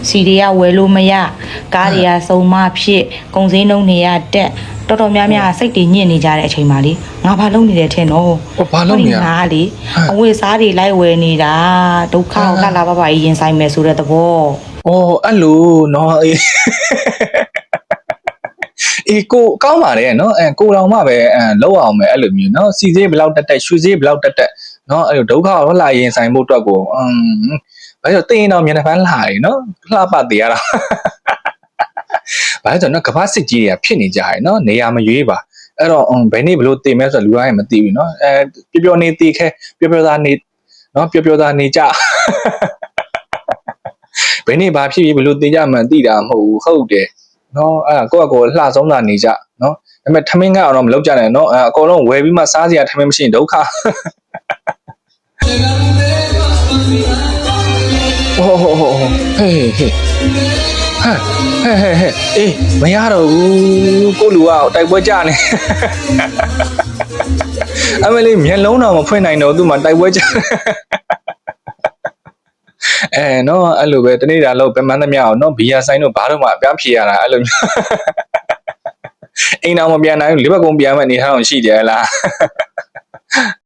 စီတွေကဝယ်လို့မရကားတွေကစုံမဖြစ်ကုန်စည်နှုန်းတွေရတက်တော်တော်များများစိတ်တွေညစ်နေကြတဲ့အချိန်မှာလေငါဘာလုပ်နေတယ်ထင်တော့ ဘာလုပ်နေရ ငါလေအဝတ်စားတွေလိုက်ဝယ်နေတာဒုက္ခကိုလှလှပပကြီးရင်ဆိုင်မယ်ဆိုတဲ့သဘော အဲ့လိုနော်အေးကိုကောင်းပါတယ်နော်ကိုတော်မှပဲလောက်အောင်မယ်အဲ့လိုမျိုးနော်စီစေးဘယ်လောက်တက်ရွှေစေးဘယ်လောက်တက်နော်အဲ့လိုဒုက္ခကိုလှရင်ဆိုင်ဖို့အတွက်ကိုဘာလို့တင်းတော့မျက်နှာဖမ်းလှရနော်လှပသေးရတာဘာလို့ဆိုတော့ကမ္ဘာစစ်ကြီးတွေကဖြစ်နေကြရနော်နေရာမရွေးပါအဲ့တော့ဘယ်နေ့ဘလို့တည်မဲဆိုတော့လူတိုင်းမသိဘူးနော်ပျော်ပျော်နေတည်ခဲပျော်ပျော်သားနေနော်ပျော်ပျော်သားနေကြဘယ်နေ့ဘာဖြစ်ပြီးဘလို့တည်ကြမှန်းသိတာမဟုတ်ဘူးဟုတ်တယ်နော်ကိုယ့်အကိုလှဆုံးတာနေကြနော်ဒါပေမဲ့ထမင်းကတော့မလုပ်ကြနဲ့နော်အကုန်လုံးဝယ်ပြီးမှစားစရာထမင်းမရှိရင်ဒုက္ခဟေးဟေးအေးမရတော့ဘူးကိုလူကတိုက်ပွဲကြနေအမလေးမျက်လုံးတော့မဖွင့်နိုင်တော့သူ့မှာတိုက်ပွဲကြနော်အဲ့လိုပဲတနေ့တာလို့ပမန်းသမျှအောင်နော်ဘီယာဆိုင်တို့ဘာလို့မှအပြားဖြေရတာအဲ့လိုမျိုးအိမ်တော်မပြန်နိုင်ဘူးလေးဘက်ကုန်းပြန်မဲ့အနေထားအောင်ရှိတယ်လား